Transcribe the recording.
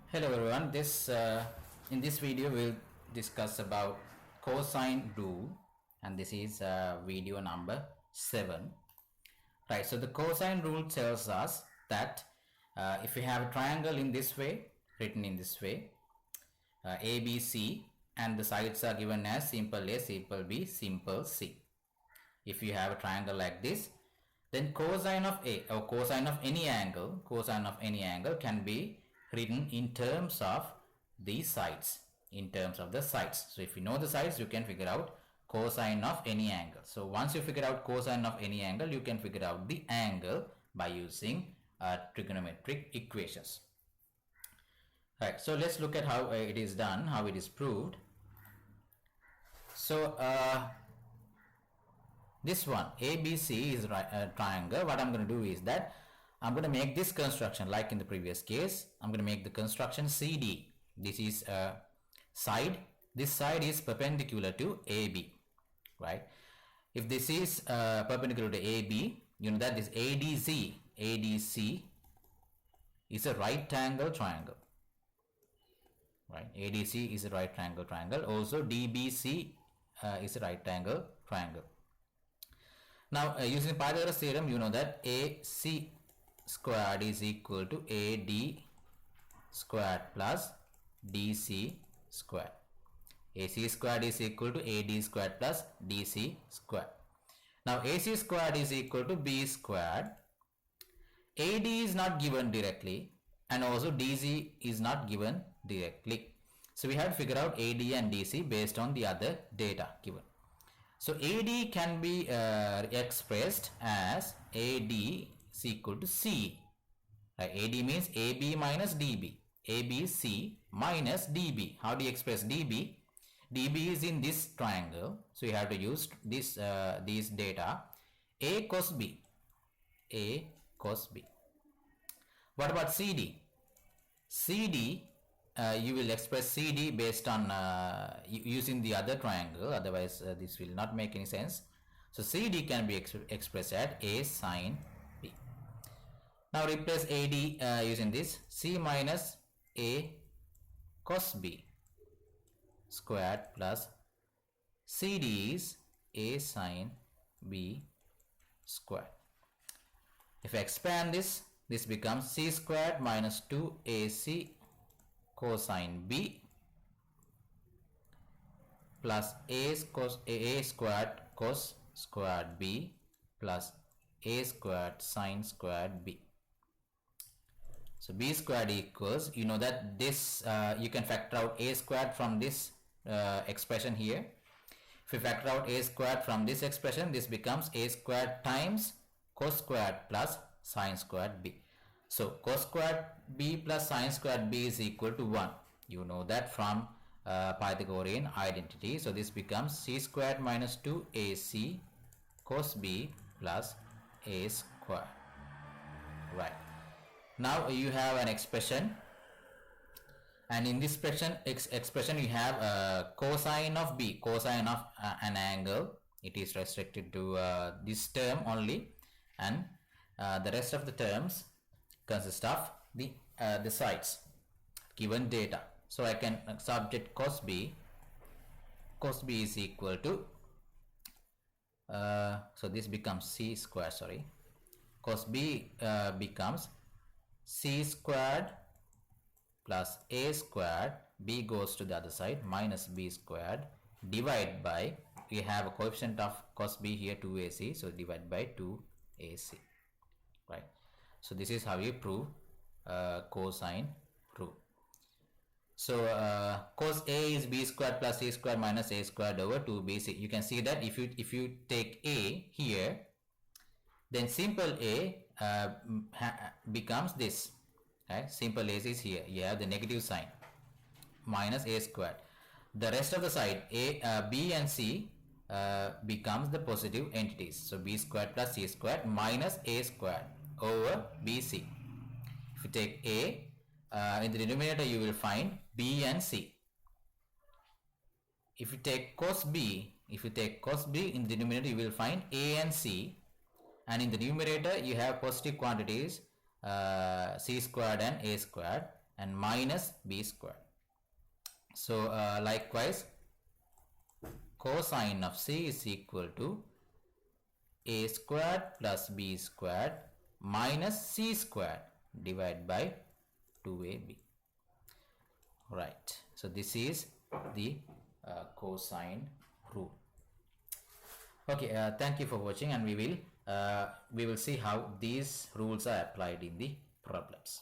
Hello everyone. In this video we'll discuss about cosine rule, and this is video number 7. Right. So the cosine rule tells us that if we have a triangle in this way, written in this way, ABC, and the sides are given as simple A, simple B, simple C. If you have a triangle like this, then cosine of A or cosine of any angle can be written in terms of the sides, in terms of the sides. So if you know the sides, you can figure out cosine of any angle. So once you figure out cosine of any angle, you can figure out the angle by using trigonometric equations. Right, so let's look at how it is done, how it is proved. So this one ABC is a triangle. What I'm going to do is that I'm going to make this construction like in the previous case. I'm going to make the construction CD. This is a side. This side is perpendicular to AB, right? If this is perpendicular to AB, you know that this ADC is a right angle triangle, right? ADC is a right angle triangle. Also DBC is a right angle triangle. Now using Pythagoras theorem, you know that AC squared is equal to AD squared plus DC squared. AC squared is equal to AD squared plus DC squared. Now AC squared is equal to B squared. AD is not given directly, and also DC is not given directly. So we have to figure out AD and DC based on the other data given. So AD can be expressed as AD is equal to C. Right? AD means AB minus DB. ABC minus DB. How do you express DB? DB is in this triangle, so you have to use this these data. A cos B. A cos B. What about CD? CD, you will express CD based on using the other triangle, otherwise this will not make any sense. So CD can be expressed as A sin B. Now replace AD using this. C minus A cos B squared plus CD is A sin B squared. If I expand this, this becomes C squared minus 2AC cosine B plus A squared cos squared B plus A squared sin squared B. So B squared equals, you know that this you can factor out A squared from this expression here. If you factor out A squared from this expression, this becomes A squared times cos squared plus sin squared B. So cos squared B plus sin squared B is equal to 1. You know that from Pythagorean identity. So this becomes C squared minus 2AC cos B plus A squared. Right. Now you have an expression, and in this expression you have cosine of B, cosine of an angle. It is restricted to this term only, and the rest of the terms consist of the sides given data. So I can subject cos B is equal to so this becomes C squared, sorry, cos B becomes C squared plus A squared, B goes to the other side, minus B squared, divided by, we have a coefficient of cos B here 2AC, so divide by 2AC, right? So this is how you prove cosine rule. So cos A is B squared plus C squared minus A squared over 2BC. You can see that if you take A here, then simple A becomes this, right? Simple A is here. You have the negative sign, minus A squared. The rest of the side, B and C becomes the positive entities. So B squared plus C squared minus A squared over BC. If you take A, in the denominator you will find B and C. If you take cos B, in the denominator you will find A and C, and in the numerator you have positive quantities C squared and A squared. and minus b squared. So likewise, cosine of c is equal to a squared plus b squared minus c squared divided by 2ab. Right. So this is the cosine rule. Okay, thank you for watching, and we will see how these rules are applied in the problems.